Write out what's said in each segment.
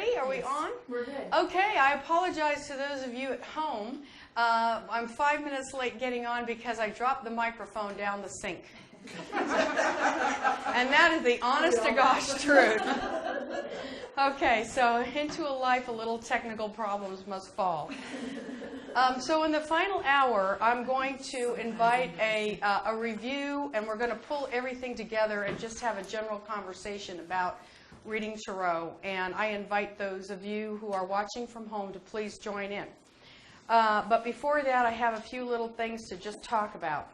ready? Are we on? We're good. Okay, I apologize to those of you at home. I'm 5 minutes late getting on because I dropped the microphone down the sink. And that is the honest to gosh truth. Okay, so into a life, a little technical problems must fall. So in the final hour, I'm going to invite a review, and we're going to pull everything together and just have a general conversation about reading tarot. And I invite those of you who are watching from home to please join in. But before that, I have a few little things to just talk about.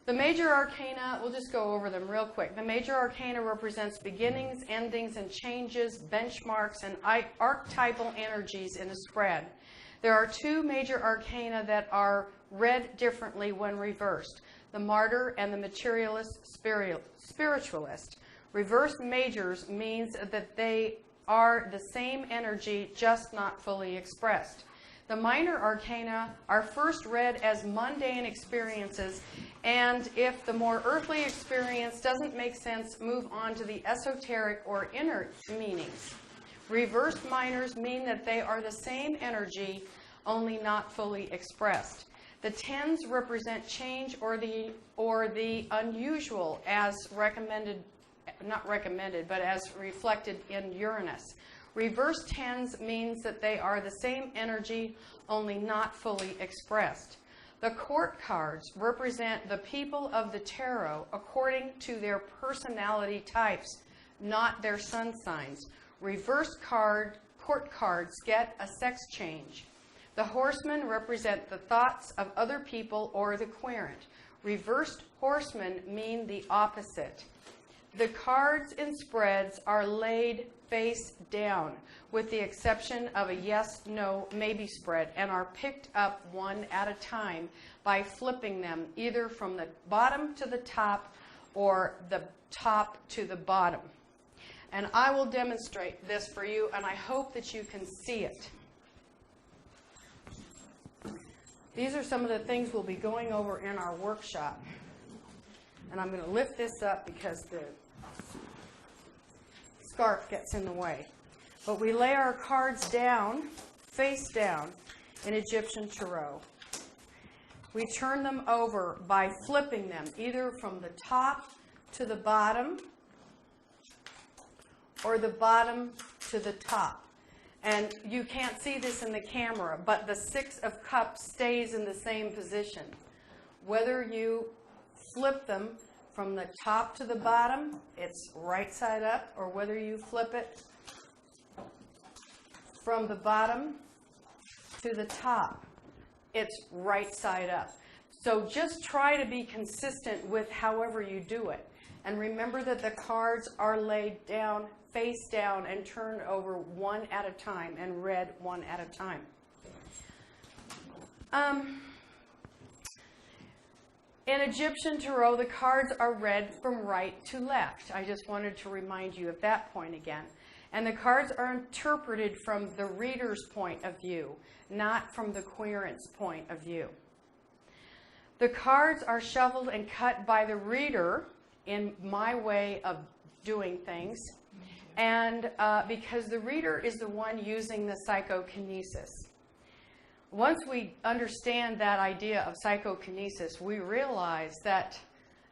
The Major Arcana, we'll just go over them real quick. The Major Arcana represents beginnings, endings, and changes, benchmarks, and archetypal energies in a spread. There are two Major Arcana that are read differently when reversed, the Martyr and the Materialist Spiritualist. Reversed Majors means that they are the same energy, just not fully expressed. The Minor Arcana are first read as mundane experiences, and if the more earthly experience doesn't make sense, move on to the esoteric or inner meanings. Reversed Minors mean that they are the same energy, only not fully expressed. The tens represent change or the unusual, as not recommended, but as reflected in Uranus. Reverse tens means that they are the same energy, only not fully expressed. The court cards represent the people of the tarot according to their personality types, not their sun signs. Reverse court cards get a sex change. The horsemen represent the thoughts of other people or the querent. Reversed horsemen mean the opposite. The cards in spreads are laid face down, with the exception of a yes, no, maybe spread, and are picked up one at a time by flipping them either from the bottom to the top or the top to the bottom. And I will demonstrate this for you, and I hope that you can see it. These are some of the things we'll be going over in our workshop. And I'm going to lift this up because the scarf gets in the way. But we lay our cards down, face down, in Egyptian tarot. We turn them over by flipping them either from the top to the bottom or the bottom to the top. And you can't see this in the camera, but the Six of Cups stays in the same position. Whether you flip them from the top to the bottom, it's right side up, or whether you flip it from the bottom to the top, it's right side up. So just try to be consistent with however you do it. And remember that the cards are laid down, face down, and turned over one at a time and read one at a time. In Egyptian tarot, the cards are read from right to left. I just wanted to remind you of that point again. And the cards are interpreted from the reader's point of view, not from the querent's point of view. The cards are shuffled and cut by the reader in my way of doing things, and because the reader is the one using the psychokinesis. Once we understand that idea of psychokinesis, we realize that,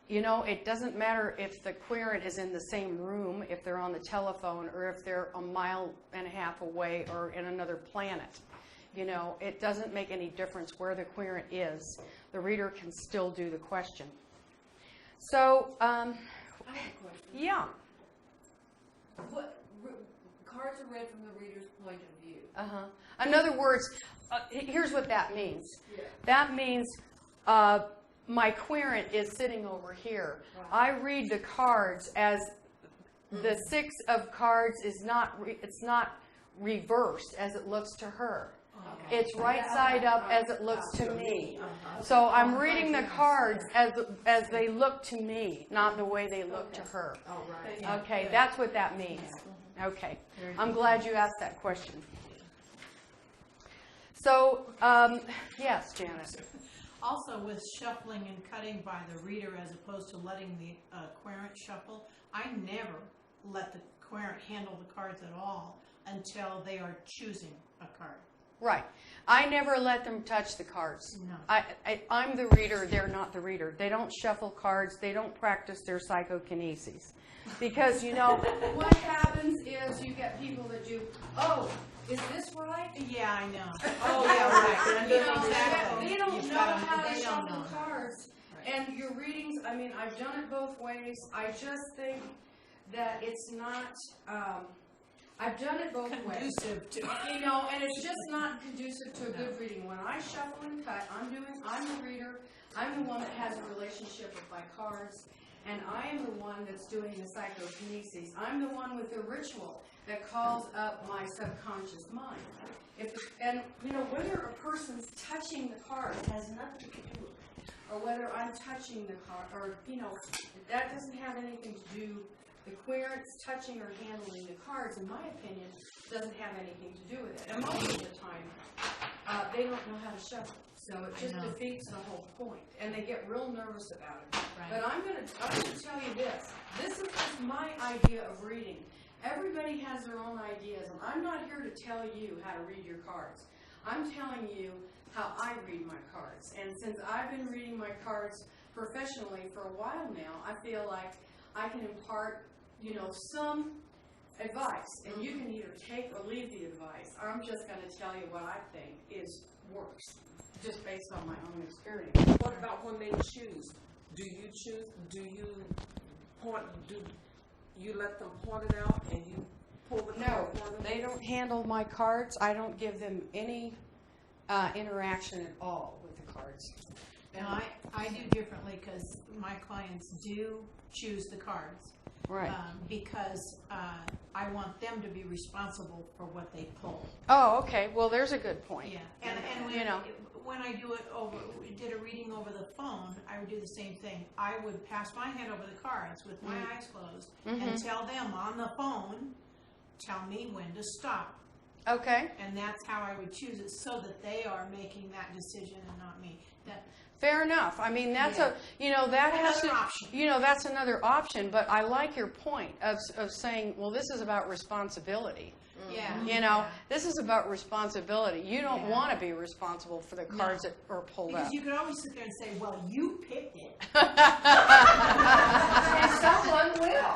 you know, it doesn't matter if the querent is in the same room, if they're on the telephone, or if they're a mile and a half away or in another planet. You know, it doesn't make any difference where the querent is. The reader can still do the question. So, I have a question. yeah. What cards are read from the reader's point of view? In other words, here's what that means. Yeah. That means my querent is sitting over here. Right. I read the cards as the Six of Cards is not it's not reversed as it looks to her. Okay. It's right side up as it looks to me. So I'm reading the cards as they look to me, not the way they look to her. Oh, right. Okay, that's what that means. Okay, I'm glad you asked that question. So, yes, Janice. Also, with shuffling and cutting by the reader as opposed to letting the querent shuffle, I never let the querent handle the cards at all until they are choosing a card. Right. I never let them touch the cards. No. I'm the reader, they're not the reader. They don't shuffle cards, they don't practice their psychokinesis. Because, you know, what happens is you get people that do, oh, is this right? Yeah, I know. Oh, yeah, right. You know, Exactly. they don't You've know got 'em, how to they don't shuffle know. cards. Right. And your readings, I mean, I've done it both ways. I just think that it's not, I've done it both ways. Conducive to. You know, and it's just not conducive to a good reading. When I shuffle and cut, I'm the reader. I'm the one that has a relationship with my cards. And I am the one that's doing the psychokinesis. I'm the one with the ritual that calls up my subconscious mind. And, you know, whether a person's touching the card has nothing to do with it. Or whether I'm touching the card, or, you know, that doesn't have anything to do. The querents touching or handling the cards, in my opinion, doesn't have anything to do with it. And most of the time, they don't know how to shuffle. So it just defeats the whole point. And they get real nervous about it. Right. But I'm going to tell you this. This is just my idea of reading. Everybody has their own ideas. And I'm not here to tell you how to read your cards. I'm telling you how I read my cards. And since I've been reading my cards professionally for a while now, I feel like I can impart, you know, some advice. And you can either take or leave the advice. I'm just going to tell you what I think works, just based on my own experience. What about when they choose? Do you choose? Do you let them point it out and you pull the No, card for them? they don't handle my cards. I don't give them any interaction at all with the cards. Now, I do differently because my clients do choose the cards. Right. Because I want them to be responsible for what they pull. Oh, okay. Well, there's a good point. Yeah, and when, you know, when I do it over, we did a reading over the phone, I would do the same thing. I would pass my hand over the cards with my eyes closed and tell them on the phone, tell me when to stop. Okay. And that's how I would choose it, so that they are making that decision and not me. Fair enough. I mean, that's Yeah. you know, that has Another to, option. you know, that's another option. But I like your point of saying, well, this is about responsibility. Yeah. You know, this is about responsibility. You don't Yeah. want to be responsible for the cards that are pulled Because up. you could always sit there and say, well, you picked it. And someone will.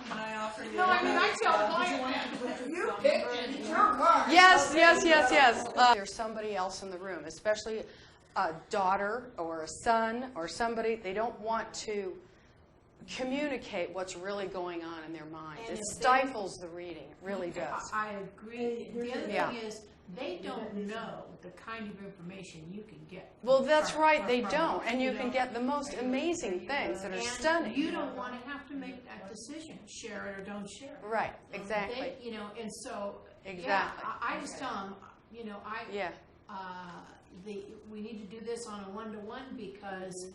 Can I offer you? No, I mean, I tell clients You picked it, it's your card. Yes. There's somebody else in the room, especially a daughter or a son or somebody. They don't want to communicate what's really going on in their mind. And It if stifles the reading. It really does. I agree. The other Yeah. thing is, they don't know the kind of information you can get. Well, that's from- right. They from- don't. And you can know. get the most amazing things that are And stunning. you don't want to have to make that decision, share it or don't share it. Right. Exactly. They, you know, and so, Exactly. yeah, I just tell them, you know, Yeah. we need to do this on a one-to-one, because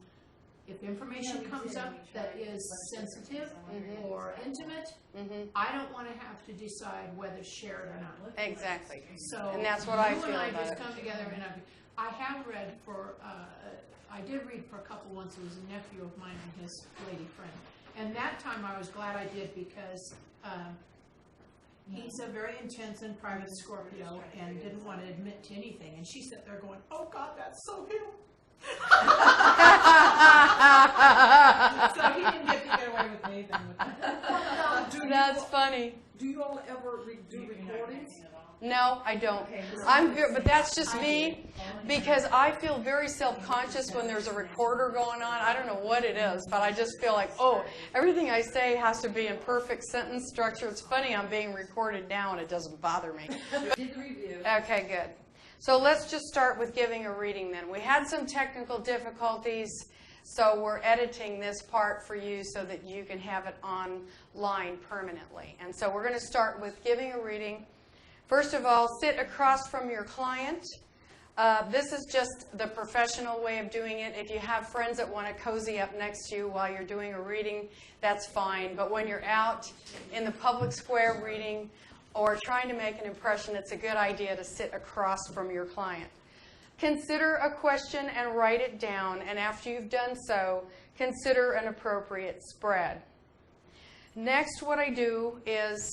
if information comes up that is sensitive or intimate, I don't want to have to decide whether to share it or not. Exactly. So And that's what I you feel and I about just it. come together, and I have read for, I did read for a couple once. It was a nephew of mine and his lady friend. And that time I was glad I did, because he's a very intense and private Scorpio and didn't want to admit to anything. And she sat there going, oh God, that's so him. So he didn't get to get away with anything with that. That's funny. Do you all ever do recordings? No, I don't. I'm here, but that's just me, because I feel very self-conscious when there's a recorder going on. I don't know what it is, but I just feel like, oh, everything I say has to be in perfect sentence structure. It's funny, I'm being recorded now and it doesn't bother me. Did the review. Okay, good. So let's just start with giving a reading then. We had some technical difficulties, so we're editing this part for you so that you can have it online permanently. And so we're going to start with giving a reading. First of all, sit across from your client. This is just the professional way of doing it. If you have friends that want to cozy up next to you while you're doing a reading, that's fine. But when you're out in the public square reading or trying to make an impression, it's a good idea to sit across from your client. Consider a question and write it down, and after you've done so, consider an appropriate spread. Next, what I do is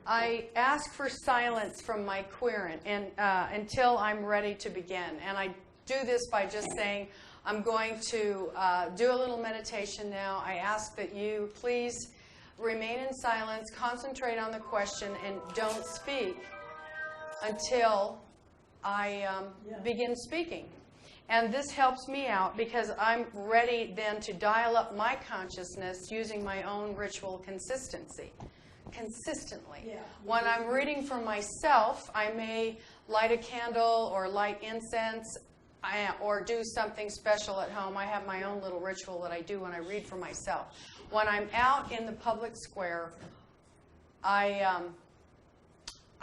I ask for silence from my querent and, until I'm ready to begin. And I do this by just saying, I'm going to do a little meditation now. I ask that you please remain in silence, concentrate on the question, and don't speak until I begin speaking. And this helps me out because I'm ready then to dial up my consciousness using my own ritual consistently. Yeah. When I'm reading for myself, I may light a candle or light incense or do something special at home. I have my own little ritual that I do when I read for myself. When I'm out in the public square,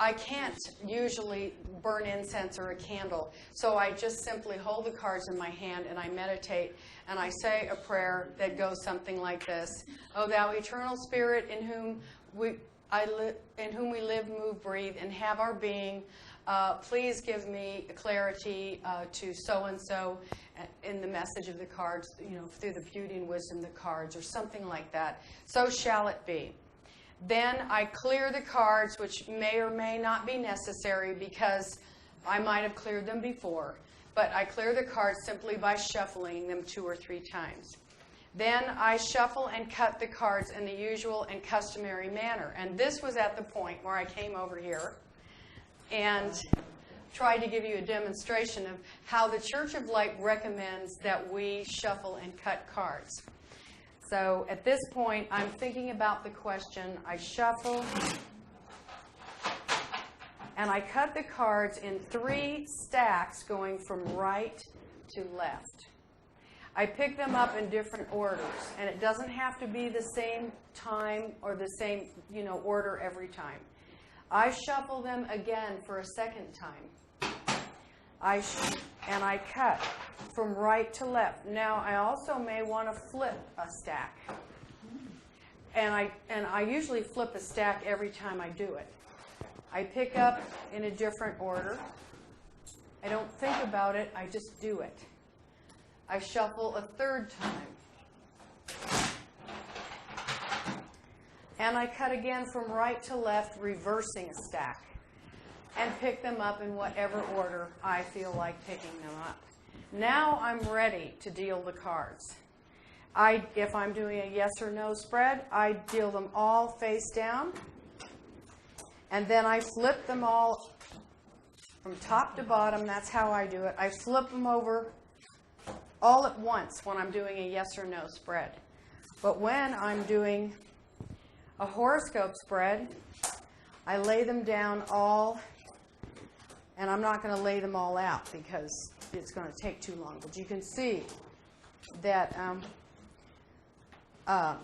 I can't usually burn incense or a candle, so I just simply hold the cards in my hand and I meditate and I say a prayer that goes something like this: "O thou eternal Spirit, in whom we live, move, breathe, and have our being, please give me clarity to so and so in the message of the cards, through the beauty and wisdom of the cards," or something like that. So shall it be. Then I clear the cards, which may or may not be necessary because I might have cleared them before. But I clear the cards simply by shuffling them 2 or 3 times. Then I shuffle and cut the cards in the usual and customary manner. And this was at the point where I came over here and tried to give you a demonstration of how the Church of Light recommends that we shuffle and cut cards. So at this point, I'm thinking about the question. I shuffle, and I cut the cards in 3 stacks going from right to left. I pick them up in different orders, and it doesn't have to be the same time or the same, order every time. I shuffle them again for a second time. And I cut from right to left. Now, I also may want to flip a stack. And I usually flip a stack every time I do it. I pick up in a different order. I don't think about it, I just do it. I shuffle a 3rd time. And I cut again from right to left, reversing a stack. And pick them up in whatever order I feel like picking them up. Now I'm ready to deal the cards. If I'm doing a yes or no spread, I deal them all face down. And then I flip them all from top to bottom. That's how I do it. I flip them over all at once when I'm doing a yes or no spread. But when I'm doing a horoscope spread, I lay them down all. And I'm not going to lay them all out because it's going to take too long. But you can see that I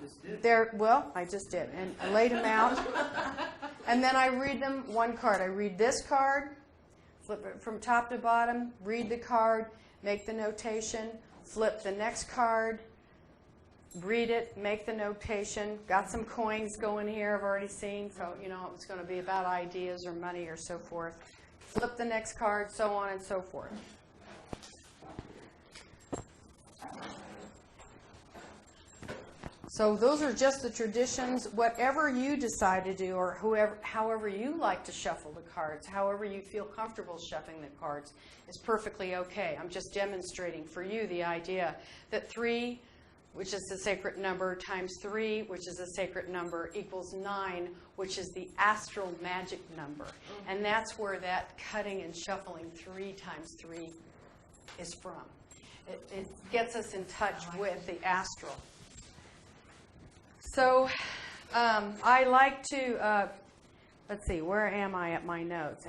just did. And I laid them out. And then I read them 1 card. I read this card, flip it from top to bottom, read the card, make the notation, flip the next card, read it, make the notation. Got some coins going here I've already seen. So, it's going to be about ideas or money or so forth. Flip the next card, so on and so forth. So those are just the traditions. Whatever you decide to do, or however you like to shuffle the cards, however you feel comfortable shuffling the cards, is perfectly okay. I'm just demonstrating for you the idea that 3, which is the sacred number, times 3, which is a sacred number, equals 9, which is the astral magic number. And that's where that cutting and shuffling 3 times 3 is from. It gets us in touch with the astral. So I like to, let's see, where am I at my notes?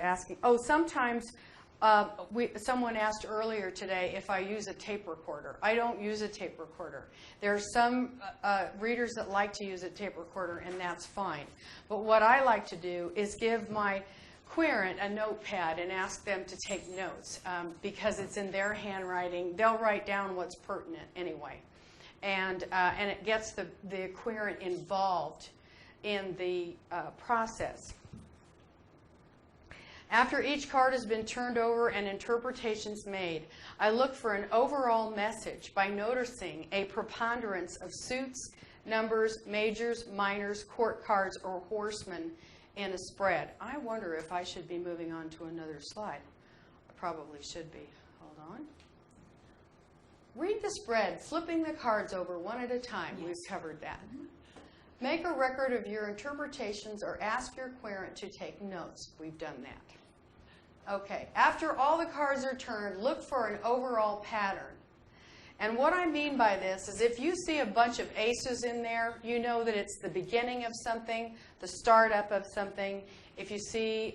Sometimes someone asked earlier today if I use a tape recorder. I don't use a tape recorder. There are some readers that like to use a tape recorder, and that's fine. But what I like to do is give my querent a notepad and ask them to take notes because it's in their handwriting. They'll write down what's pertinent anyway. And it gets the querent involved in the process. After each card has been turned over and interpretations made, I look for an overall message by noticing a preponderance of suits, numbers, majors, minors, court cards, or horsemen in a spread. I wonder if I should be moving on to another slide. I probably should be. Hold on. Read the spread, flipping the cards over one at a time. We've covered that. Make a record of your interpretations or ask your querent to take notes. We've done that. Okay, after all the cards are turned, look for an overall pattern. And what I mean by this is if you see a bunch of aces in there, you know that it's the beginning of something, the startup of something. If you see,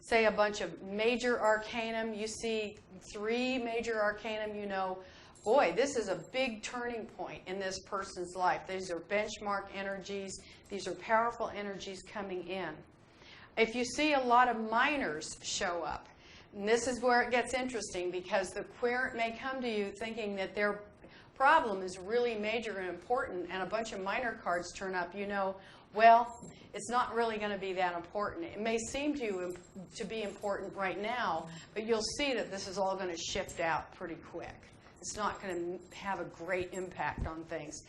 say, a bunch of major arcanum, you see 3 major arcanum, you know, boy, this is a big turning point in this person's life. These are benchmark energies. These are powerful energies coming in. If you see a lot of minors show up, and this is where it gets interesting because the querent may come to you thinking that their problem is really major and important, and a bunch of minor cards turn up, you know, well, it's not really going to be that important. It may seem to you to be important right now, but you'll see that this is all going to shift out pretty quick. It's not going to have a great impact on things.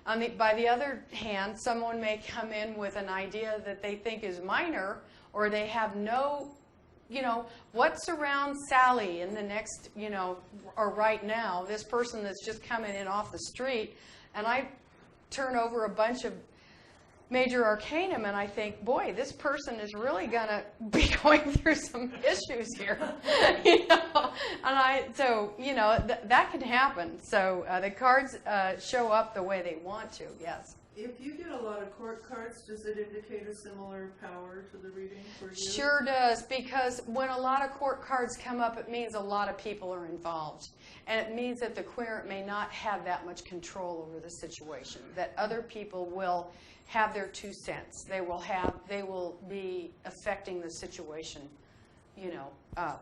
By the other hand, someone may come in with an idea that they think is minor, or they have no, you know, what surrounds Sally in the next, you know, or right now, this person that's just coming in off the street, and I turn over a bunch of major arcanum, and I think, boy, this person is really going to be going through some issues here, you know. And so, you know, that can happen. So the cards show up the way they want to. Yes. If you get a lot of court cards, does it indicate a similar power to the reading for you? Sure does, because when a lot of court cards come up, it means a lot of people are involved. And it means that the querent may not have that much control over the situation, that other people will have their 2 cents. They will be affecting the situation, you know,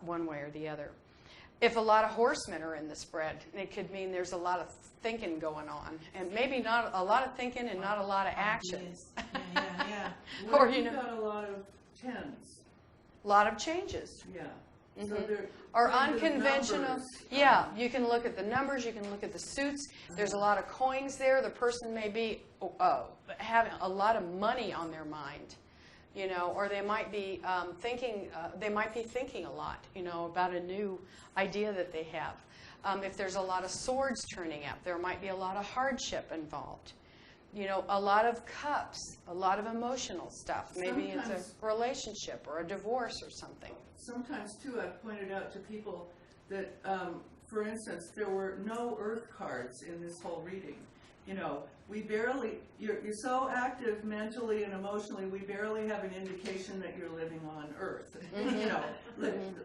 one way or the other. If a lot of horsemen are in the spread, it could mean there's a lot of thinking going on, and maybe not a lot of thinking and not a lot of action. Yeah. Or, you you know, got a lot of 10s. A lot of changes. Yeah. Mm-hmm. So they're or kind of unconventional. numbers. Yeah, you can look at the numbers, you can look at the suits. There's a lot of coins there. The person may be having a lot of money on their mind, you know, or they might be thinking a lot, you know, about a new idea that they have. If there's a lot of swords turning up, there might be a lot of hardship involved. You know, a lot of cups, a lot of emotional stuff. Maybe it's a relationship or a divorce or something. Sometimes, too, I've pointed out to people that, for instance, there were no earth cards in this whole reading. You know, we barely, you're so active mentally and emotionally, we barely have an indication that you're living on Earth. Mm-hmm. You know,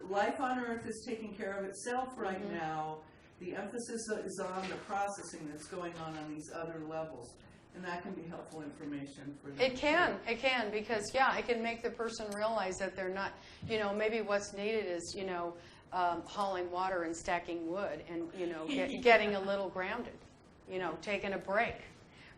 life on Earth is taking care of itself right now. The emphasis is on the processing that's going on these other levels. And that can be helpful information for them. It can, because, yeah, it can make the person realize that they're not, you know, maybe what's needed is, you know, hauling water and stacking wood and, you know, getting a little grounded, you know, taking a break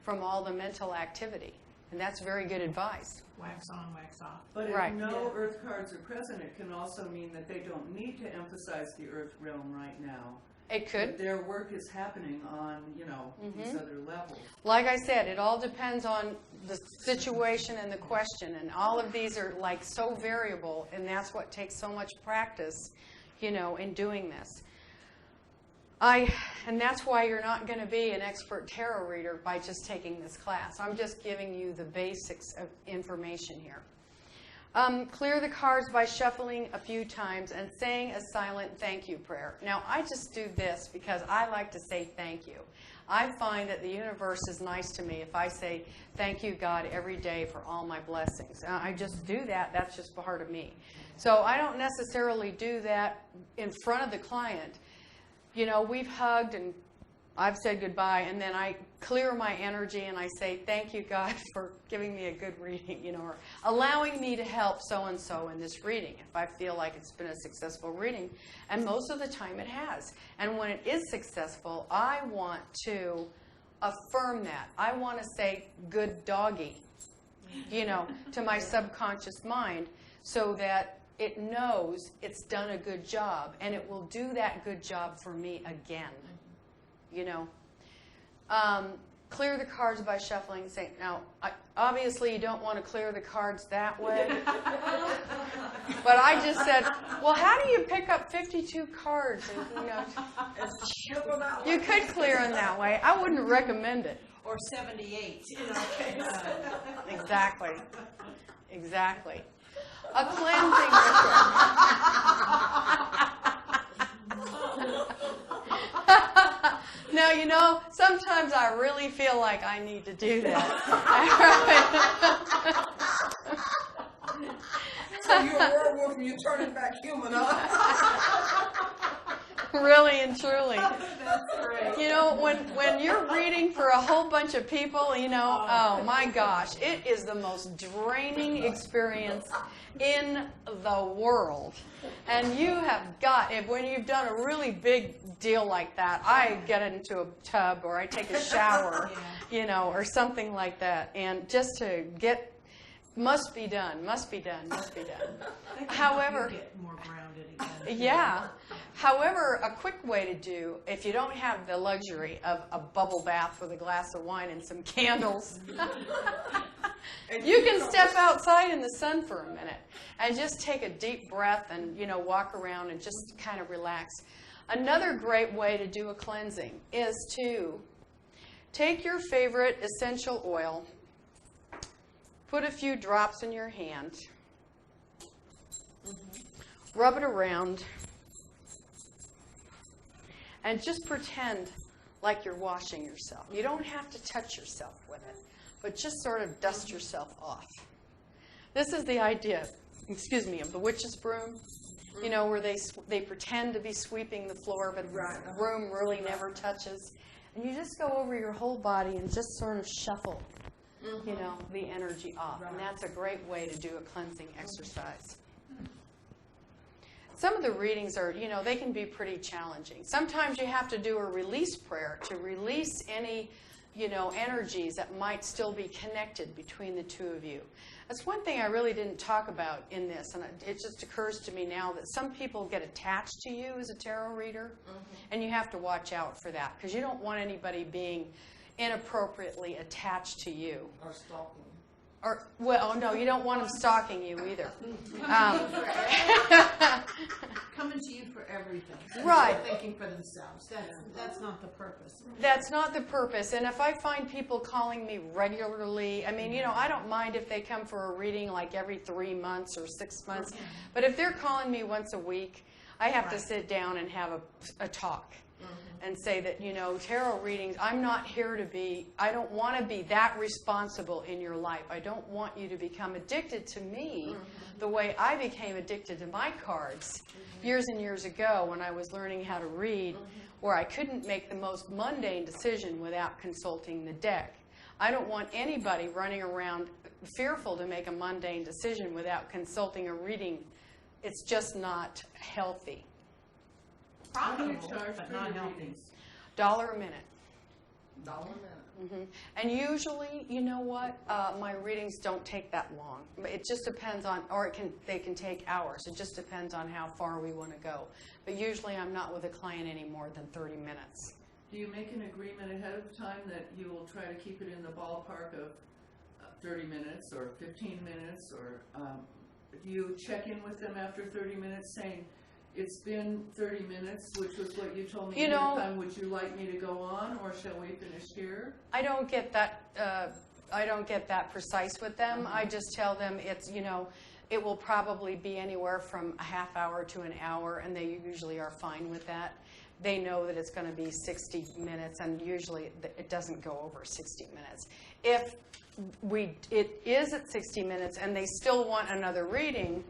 from all the mental activity. And that's very good advice. Wax on, wax off. But if no earth cards are present, it can also mean that they don't need to emphasize the earth realm right now. It could. Their work is happening on, you know, these other levels. Like I said, it all depends on the situation and the question, and all of these are like so variable, and that's what takes so much practice, you know, in doing this. And that's why you're not going to be an expert tarot reader by just taking this class. I'm just giving you the basics of information here. Clear the cards by shuffling a few times and saying a silent thank you prayer. Now, I just do this because I like to say thank you. I find that the universe is nice to me if I say thank you, God, every day for all my blessings. I just do that. That's just part of me. So I don't necessarily do that in front of the client. You know, we've hugged and I've said goodbye, and then I clear my energy and I say, thank you, God, for giving me a good reading, you know, or allowing me to help so-and-so in this reading if I feel like it's been a successful reading. And most of the time it has. And when it is successful, I want to affirm that. I want to say, good doggy, you know, to my subconscious mind so that it knows it's done a good job, and it will do that good job for me again. You know, clear the cards by shuffling and saying, now, obviously you don't want to clear the cards that way. But I just said, well, how do you pick up 52 cards? And, you could clear them that way. I wouldn't recommend it. Or 78, Exactly. Exactly. A cleansing ritual. Now, sometimes I really feel like I need to do that. So you're a werewolf and you're turning back human, huh? Really and truly. That's great. When you're reading for a whole bunch of people, oh my gosh, it is the most draining experience in the world. And you have when you've done a really big deal like that, I get into a tub or I take a shower, or something like that. And just to must be done. However, get more grounded again. yeah. However, a quick way to do, if you don't have the luxury of a bubble bath with a glass of wine and some candles, you can step outside in the sun for a minute and just take a deep breath and, walk around and just kind of relax. Another great way to do a cleansing is to take your favorite essential oil, put a few drops in your hand, rub it around, and just pretend like you're washing yourself. You don't have to touch yourself with it, but just sort of dust yourself off. This is the idea, of the witch's broom, where they pretend to be sweeping the floor, but the broom really never touches. And you just go over your whole body and just sort of shuffle, the energy off. And that's a great way to do a cleansing exercise. Some of the readings are, they can be pretty challenging. Sometimes you have to do a release prayer to release any, energies that might still be connected between the two of you. That's one thing I really didn't talk about in this, and it just occurs to me now that some people get attached to you as a tarot reader, and you have to watch out for that, because you don't want anybody being inappropriately attached to you. Or stalking. No, you don't want them stalking you either. Coming to you for everything. Right. Thinking for themselves. That's not the purpose. That's not the purpose. And if I find people calling me regularly, I don't mind if they come for a reading like every 3 months or 6 months. But if they're calling me once a week, I have to sit down and have a talk. And say that, tarot readings, I'm not here to I don't want to be that responsible in your life. I don't want you to become addicted to me the way I became addicted to my cards years and years ago when I was learning how to read, where I couldn't make the most mundane decision without consulting the deck. I don't want anybody running around fearful to make a mundane decision without consulting a reading. It's just not healthy. How do you Profitable, charge but for not your healthy. readings? $1 a minute. $1 a minute. And usually, my readings don't take that long. It just depends on, they can take hours. It just depends on how far we want to go. But usually I'm not with a client any more than 30 minutes. Do you make an agreement ahead of time that you will try to keep it in the ballpark of 30 minutes or 15 minutes? Or do you check in with them after 30 minutes saying, it's been 30 minutes, which was what you told me last time. Would you like me to go on, or shall we finish here? I don't get that. I don't get that precise with them. I just tell them it's it will probably be anywhere from a half hour to an hour, and they usually are fine with that. They know that it's going to be 60 minutes, and usually it doesn't go over 60 minutes. If it is at 60 minutes and they still want another reading,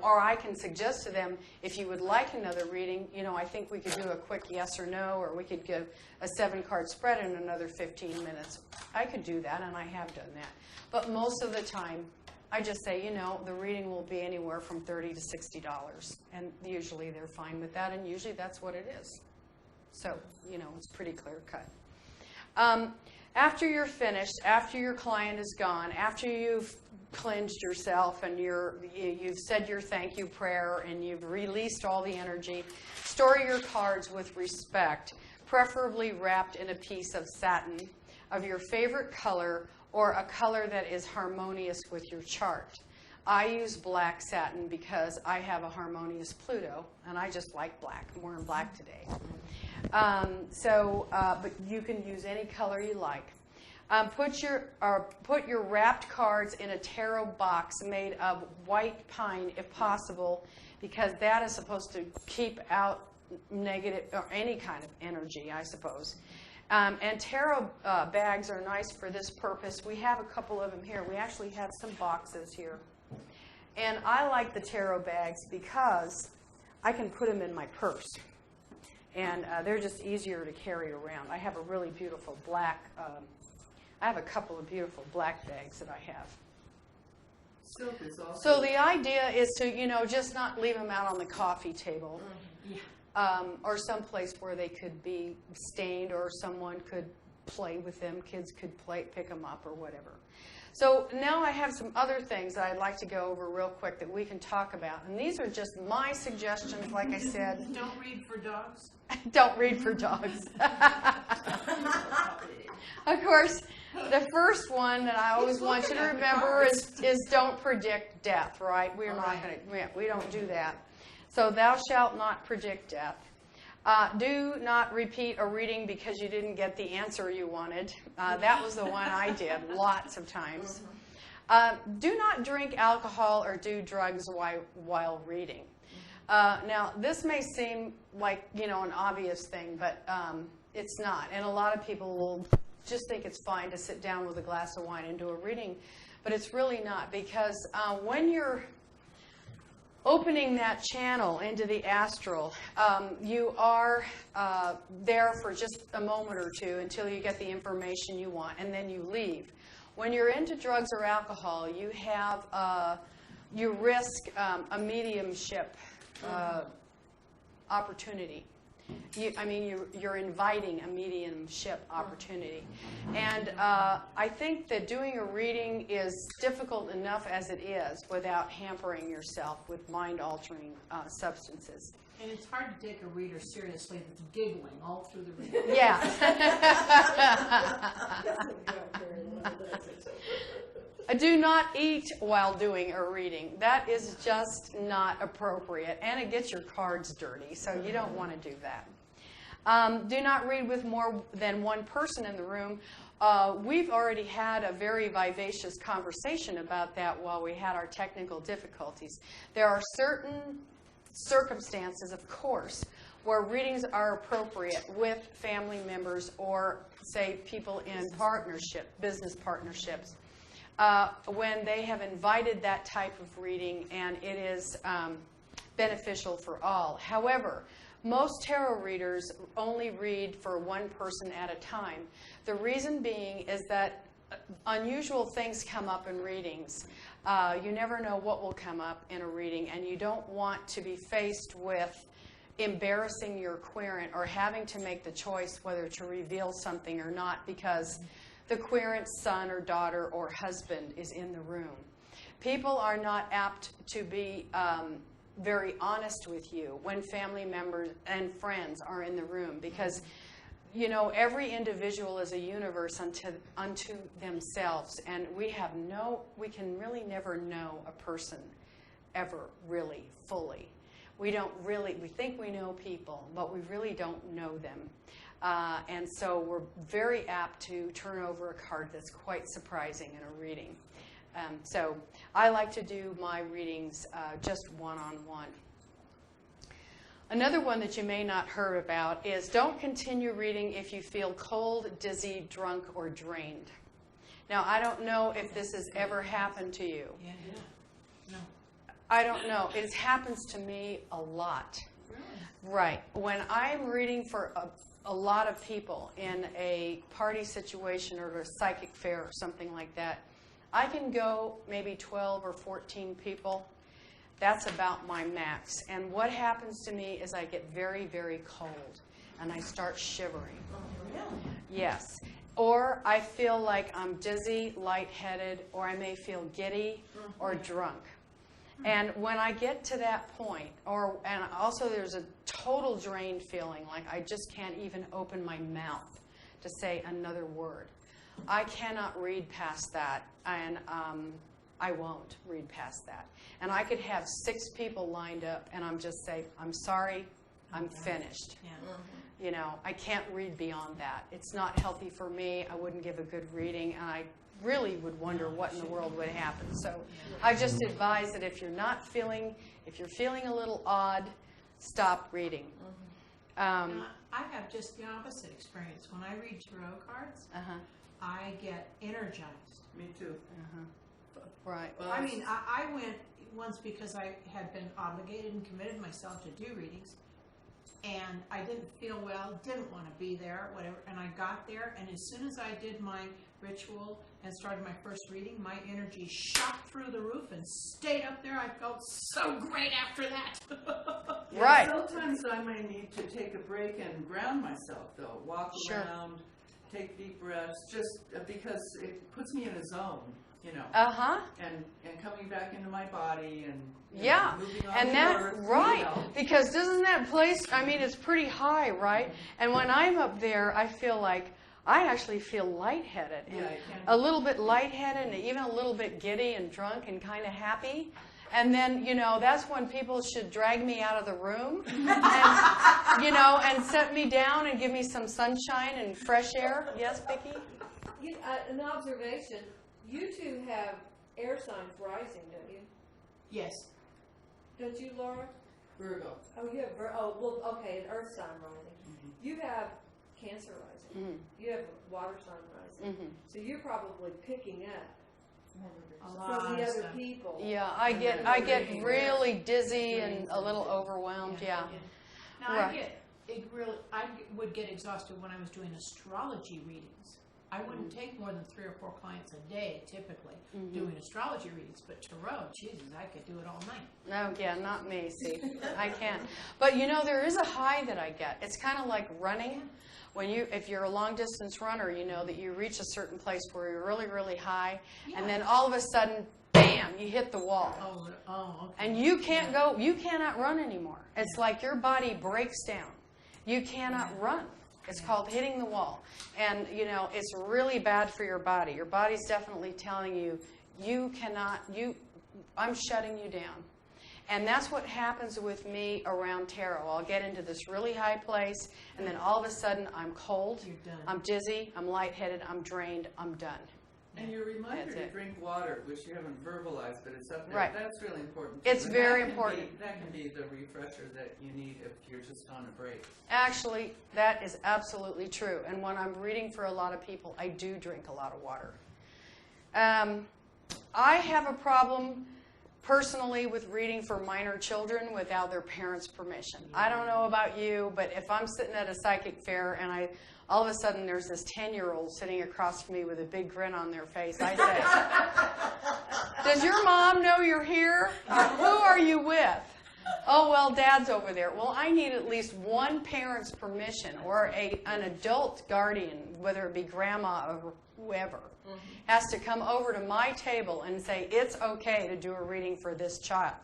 or I can suggest to them, if you would like another reading, I think we could do a quick yes or no, or we could give a 7-card spread in another 15 minutes. I could do that, and I have done that. But most of the time, I just say, the reading will be anywhere from $30 to $60. And usually they're fine with that, and usually that's what it is. So, it's pretty clear cut. After you're finished, after your client is gone, after you've cleansed yourself and you've said your thank you prayer and you've released all the energy, store your cards with respect, preferably wrapped in a piece of satin. of your favorite color or a color that is harmonious with your chart. I use black satin because I have a harmonious Pluto, and I just like black. I'm wearing black today. But you can use any color you like. Put your wrapped cards in a tarot box made of white pine, if possible, because that is supposed to keep out negative or any kind of energy, I suppose. And tarot bags are nice for this purpose. We have a couple of them here. We actually have some boxes here. And I like the tarot bags because I can put them in my purse. And they're just easier to carry around. I have a really beautiful black, I have a couple of beautiful black bags that I have. Silk is also. So the idea is to, just not leave them out on the coffee table. Or someplace where they could be stained or someone could play with them. Kids could pick them up or whatever. So now I have some other things that I'd like to go over real quick that we can talk about. And these are just my suggestions, like I said. Don't read for dogs. Don't read for dogs. Of course, the first one that I always want you to remember is don't predict death, right? We're not going to, we don't do that. So thou shalt not predict death. Do not repeat a reading because you didn't get the answer you wanted. That was the one I did lots of times. Do not drink alcohol or do drugs while reading. Now, this may seem like, an obvious thing, but it's not. And a lot of people will just think it's fine to sit down with a glass of wine and do a reading. But it's really not, because when you're opening that channel into the astral, you are there for just a moment or two until you get the information you want, and then you leave. When you're into drugs or alcohol, you have you risk a mediumship opportunity. You're inviting a mediumship opportunity. And I think that doing a reading is difficult enough as it is without hampering yourself with mind-altering substances. And it's hard to take a reader seriously that's giggling all through the reading. Yeah. Do not eat while doing a reading. That is just not appropriate, and it gets your cards dirty, so you don't want to do that. Do not read with more than one person in the room. We've already had a very vivacious conversation about that while we had our technical difficulties. There are certain circumstances, of course, where readings are appropriate with family members or, say, people in business partnerships, when they have invited that type of reading and it is beneficial for all. However, most tarot readers only read for one person at a time. The reason being is that unusual things come up in readings. You never know what will come up in a reading, and you don't want to be faced with embarrassing your querent or having to make the choice whether to reveal something or not because the querent's son or daughter or husband is in the room. People are not apt to be very honest with you when family members and friends are in the room because, every individual is a universe unto themselves, and we can really never know a person ever really fully. We think we know people, but we really don't know them. And so we're very apt to turn over a card that's quite surprising in a reading. So I like to do my readings just one-on-one. Another one that you may not heard about is don't continue reading if you feel cold, dizzy, drunk, or drained. Now, I don't know if this has ever happened to you. Yeah. No. I don't know. It happens to me a lot. Really? Right. When I'm reading for a lot of people in a party situation or a psychic fair or something like that, I can go maybe 12 or 14 people. That's about my max. And what happens to me is I get very, very cold and I start shivering. Really? Yes. Or I feel like I'm dizzy, lightheaded, or I may feel giddy or drunk. And when I get to that point, and also there's a total drained feeling, like I just can't even open my mouth to say another word. I cannot read past that, and I won't read past that. And I could have 6 people lined up, and I'm just say, I'm sorry, I'm finished. Yeah. You know, I can't read beyond that. It's not healthy for me. I wouldn't give a good reading, and I really would wonder what in the world would happen. So I just advise that if you're feeling a little odd, stop reading. Now, I have just the opposite experience. When I read tarot cards, I get energized. Me too. Right. Well, I mean, I went once because I had been obligated and committed myself to do readings, and I didn't feel well, didn't want to be there, whatever, and I got there, and as soon as I did my ritual and started my first reading, my energy shot through the roof and stayed up there. I felt so great after that. Yeah, Right. Sometimes I may need to take a break and ground myself, though. Walk Sure. around, take deep breaths, just because it puts me in a zone, you know. And coming back into my body and you know, moving on and to that earth, right, you know. because doesn't that place? I mean, it's pretty high, right? And when I'm up there, I feel like I actually feel lightheaded, and Yeah, it can. a little bit lightheaded, and even a little bit giddy and drunk and kind of happy. And then, you know, that's when people should drag me out of the room, and, you know, and set me down and give me some sunshine and fresh air. Yes, Vicki? An observation, you two have air signs rising, don't you? Yes. Don't you, Laura? Virgo. Oh, you have, well, okay, an earth sign rising. You have Cancer rising. You have water sign rising. So you're probably picking up A lot from the of other stuff. people. Yeah, I get really dizzy and a little overwhelmed. Yeah. Now Right. I would get exhausted when I was doing astrology readings. I wouldn't take more than 3 or 4 clients a day, typically, doing astrology readings. But tarot, Jesus, I could do it all night. No, yeah, not me. See, I can't. But you know, there is a high that I get. It's kind of like running. If you're a long distance runner, you know that you reach a certain place where you're really, really high, and then all of a sudden, bam, you hit the wall. Oh, okay. And you can't go, you cannot run anymore. It's like your body breaks down. You cannot run. It's called hitting the wall. And, you know, it's really bad for your body. Your body's definitely telling you, I'm shutting you down. And that's what happens with me around tarot. I'll get into this really high place, and then all of a sudden I'm cold, You're done. I'm dizzy, I'm lightheaded, I'm drained, I'm done. And your reminder That's to it. drink water, which you haven't verbalized, but it's up there. Right. That's really important. too. It's And very that can important. That can be the refresher that you need if you're just on a break. Actually, that is absolutely true. And when I'm reading for a lot of people, I do drink a lot of water. I have a problem personally with reading for minor children without their parents' permission. I don't know about you, but if I'm sitting at a psychic fair and all of a sudden there's this 10-year-old sitting across from me with a big grin on their face, I say, does your mom know you're here? Who are you with? Oh, well, Dad's over there. Well, I need at least one parent's permission or an adult guardian, whether it be grandma or whoever, has to come over to my table and say, it's okay to do a reading for this child.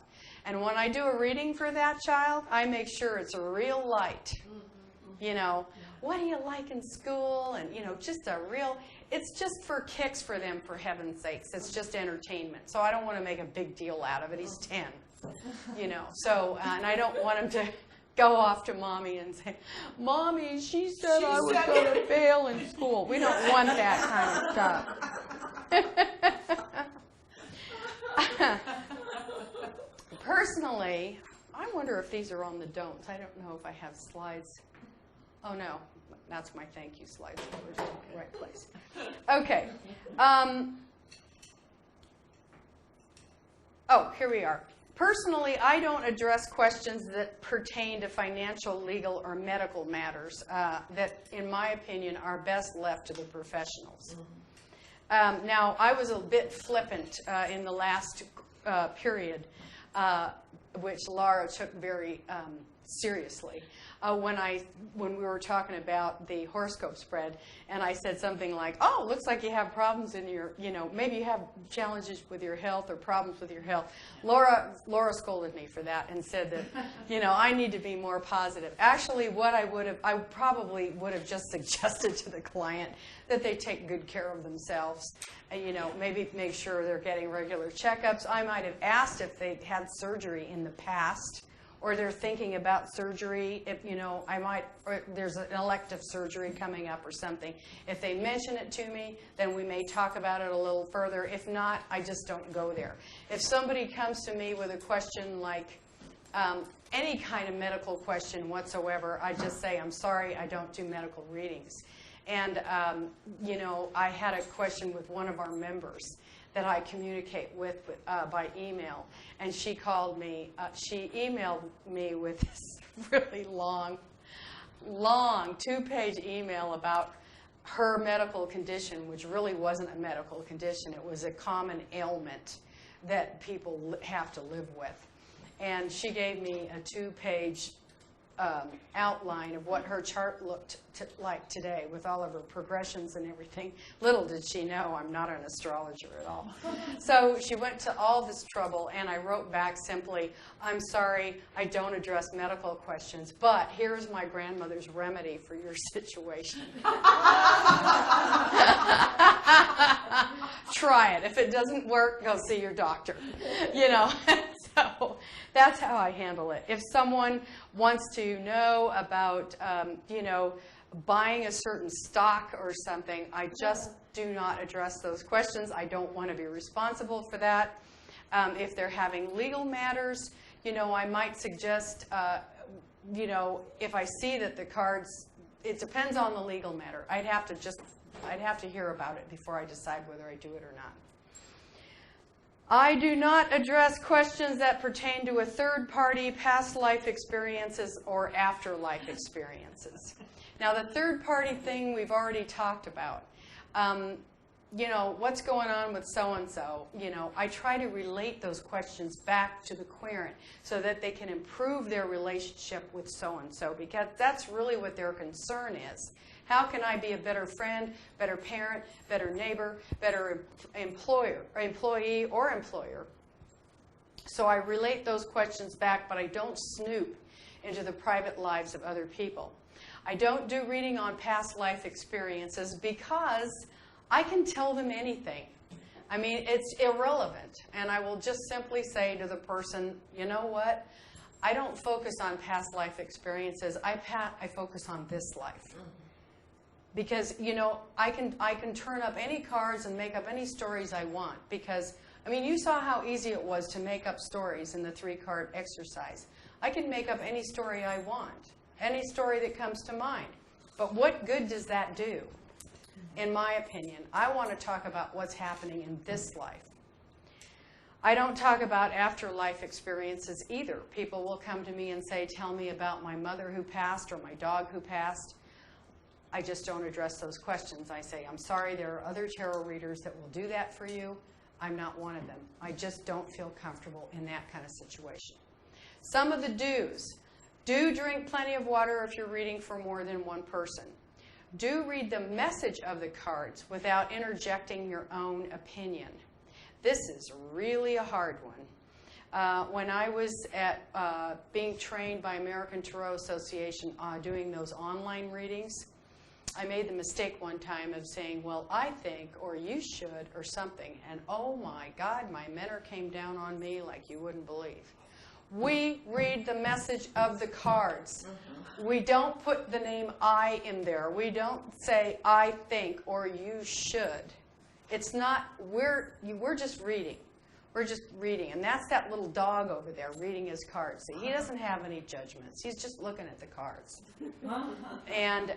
And when I do a reading for that child, I make sure it's a real light. You know, what do you like in school? And, you know, just it's just for kicks for them, for heaven's sakes. It's just entertainment. So I don't want to make a big deal out of it. He's 10, you know. So, and I don't want him to go off to Mommy and say, Mommy, she said I was going to fail in school. We don't want that kind of stuff. Personally, I wonder if these are on the don'ts. I don't know if I have slides. Oh, no. That's my thank you slides. We're in the right place. Okay. Here we are. Personally, I don't address questions that pertain to financial, legal, or medical matters that, in my opinion, are best left to the professionals. Now, I was a bit flippant in the last period, which Laura took very seriously. When we were talking about the horoscope spread, and I said something like, "Oh, looks like you have problems in your, maybe you have challenges with your health or problems with your health." Laura scolded me for that and said that, I need to be more positive. Actually, I probably would have just suggested to the client that they take good care of themselves. Maybe make sure they're getting regular checkups. I might have asked if they had surgery in the past, or they're thinking about surgery. If or there's an elective surgery coming up or something. If they mention it to me, then we may talk about it a little further. If not, I just don't go there. If somebody comes to me with a question like any kind of medical question whatsoever, I just say, "I'm sorry, I don't do medical readings." And, I had a question with one of our members that I communicate with by email. And she called me, she emailed me with this really long 2-page email about her medical condition, which really wasn't a medical condition. It was a common ailment that people have to live with. And she gave me a 2-page outline of what her chart looked like today with all of her progressions and everything. Little did she know I'm not an astrologer at all. So she went to all this trouble, and I wrote back simply, "I'm sorry, I don't address medical questions, but here's my grandmother's remedy for your situation." Try it. If it doesn't work, go see your doctor. So that's how I handle it. If someone wants to know about, buying a certain stock or something, I just do not address those questions. I don't want to be responsible for that. If they're having legal matters, I might suggest, if I see that the cards, it depends on the legal matter. I'd have to hear about it before I decide whether I do it or not. I do not address questions that pertain to a third party, past life experiences, or afterlife experiences. Now, the third party thing we've already talked about. What's going on with so-and-so? I try to relate those questions back to the querent so that they can improve their relationship with so-and-so, because that's really what their concern is. How can I be a better friend, better parent, better neighbor, better employee or employer? So I relate those questions back, but I don't snoop into the private lives of other people. I don't do reading on past life experiences because I can tell them anything. I mean, it's irrelevant. And I will just simply say to the person, "You know what? I don't focus on past life experiences. I focus on this life." Because, I can turn up any cards and make up any stories I want. Because, you saw how easy it was to make up stories in the 3-card exercise. I can make up any story I want, any story that comes to mind. But what good does that do? In my opinion, I want to talk about what's happening in this life. I don't talk about afterlife experiences either. People will come to me and say, "Tell me about my mother who passed or my dog who passed." I just don't address those questions. I say, "I'm sorry, there are other tarot readers that will do that for you. I'm not one of them. I just don't feel comfortable in that kind of situation." Some of the do's. Do drink plenty of water if you're reading for more than one person. Do read the message of the cards without interjecting your own opinion. This is really a hard one. When I was being trained by American Tarot Association doing those online readings, I made the mistake one time of saying, "Well, I think," or "you should," or something. And oh my God, my mentor came down on me like you wouldn't believe. We read the message of the cards. We don't put the name "I" in there. We don't say "I think" or "you should." It's not, we're just reading. We're just reading. And that's that little dog over there reading his cards. See, he doesn't have any judgments. He's just looking at the cards. And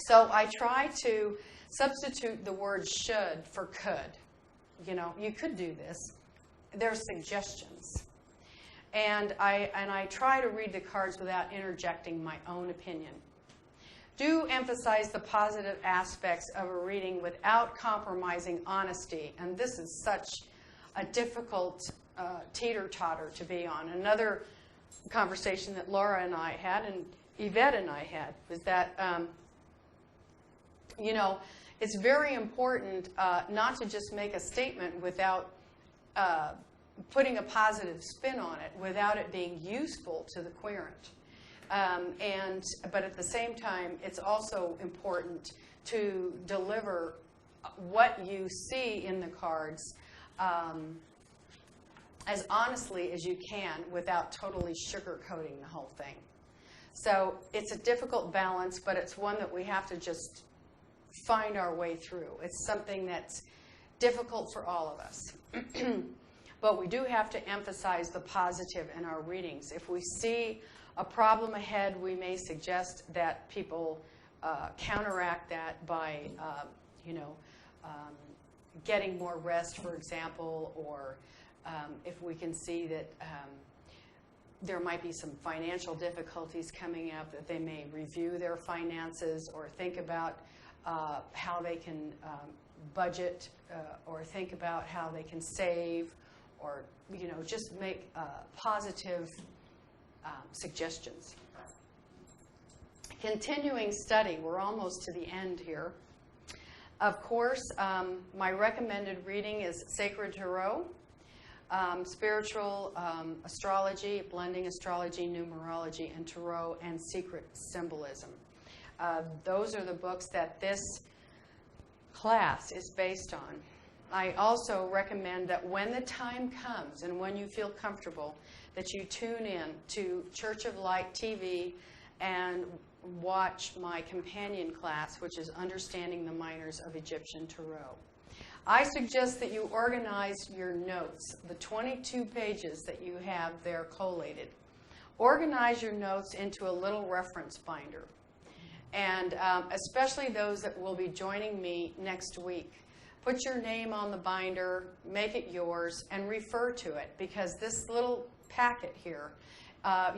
so I try to substitute the word "should" for "could." You could do this. They're suggestions. And I try to read the cards without interjecting my own opinion. Do emphasize the positive aspects of a reading without compromising honesty. And this is such a difficult teeter-totter to be on. Another conversation that Laura and I had and Yvette and I had, was that, you know, it's very important not to just make a statement without putting a positive spin on it, without it being useful to the querent. But at the same time, it's also important to deliver what you see in the cards as honestly as you can without totally sugarcoating the whole thing. So it's a difficult balance, but it's one that we have to just find our way through. It's something that's difficult for all of us. But we do have to emphasize the positive in our readings. If we see a problem ahead, we may suggest that people counteract that by, getting more rest, for example, or if we can see that there might be some financial difficulties coming up, that they may review their finances or think about how they can budget or think about how they can save, or just make positive suggestions. Continuing study, we're almost to the end here. Of course, my recommended reading is Sacred Tarot, Spiritual Astrology, Blending Astrology, Numerology, and Tarot, and Secret Symbolism. Those are the books that this class is based on. I also recommend that when the time comes and when you feel comfortable, that you tune in to Church of Light TV and watch my companion class, which is Understanding the Minors of Egyptian Tarot. I suggest that you organize your notes, the 22 pages that you have there collated. Organize your notes into a little reference binder. And especially those that will be joining me next week. Put your name on the binder, make it yours, and refer to it, because this little packet here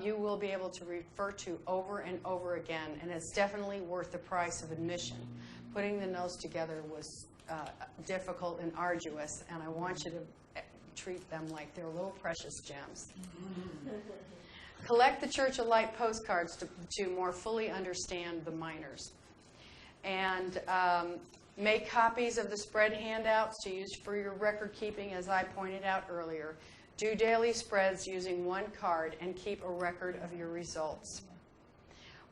you will be able to refer to over and over again, and it's definitely worth the price of admission. Putting the notes together was difficult and arduous, and I want you to treat them like they're little precious gems. Collect the Church of Light postcards to more fully understand the minors. And make copies of the spread handouts to use for your record keeping, as I pointed out earlier. Do daily spreads using one card and keep a record of your results.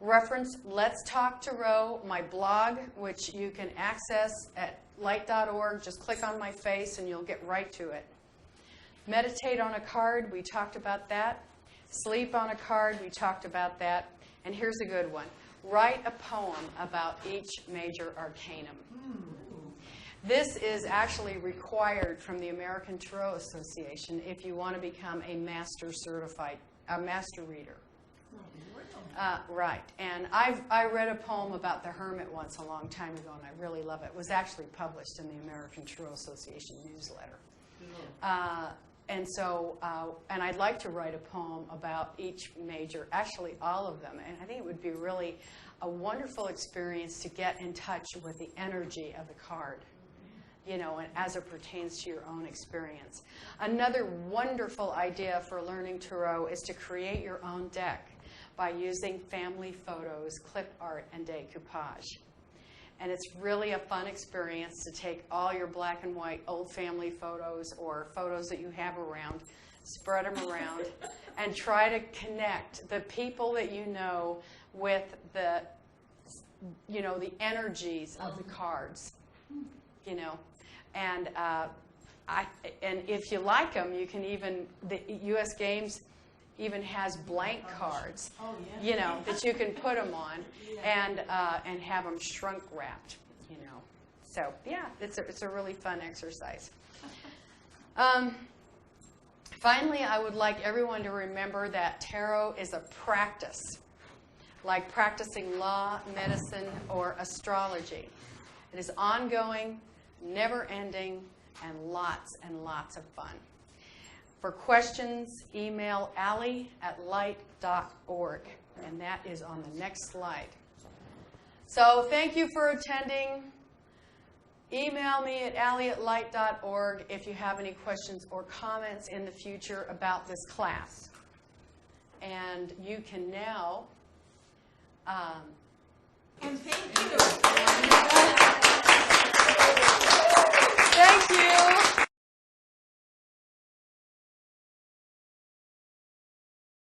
Reference Let's Talk Tarot, my blog, which you can access at light.org. Just click on my face and you'll get right to it. Meditate on a card, we talked about that. Sleep on a card, we talked about that. And here's a good one. Write a poem about each major arcanum. This is actually required from the American Tarot Association if you want to become a master reader. Right. And I read a poem about the Hermit once a long time ago, and I really love it. It was actually published in the American Tarot Association newsletter. And so, and I'd like to write a poem about each major, actually all of them. And I think it would be really a wonderful experience to get in touch with the energy of the card, and as it pertains to your own experience. Another wonderful idea for learning tarot is to create your own deck by using family photos, clip art, and decoupage. And it's really a fun experience to take all your black and white old family photos or photos that you have around, spread them around, and try to connect the people that you know with the energies of the cards, And and if you like them, you can even, the U.S. Games even has blank cards, that you can put them on and have them shrunk wrapped, So yeah, it's a really fun exercise. Finally, I would like everyone to remember that tarot is a practice, like practicing law, medicine, or astrology. It is ongoing, never-ending, and lots of fun. For questions, email Allyn@light.org, and that is on the next slide. So thank you for attending. Email me at Allyn@light.org if you have any questions or comments in the future about this class. And you can now. And thank you.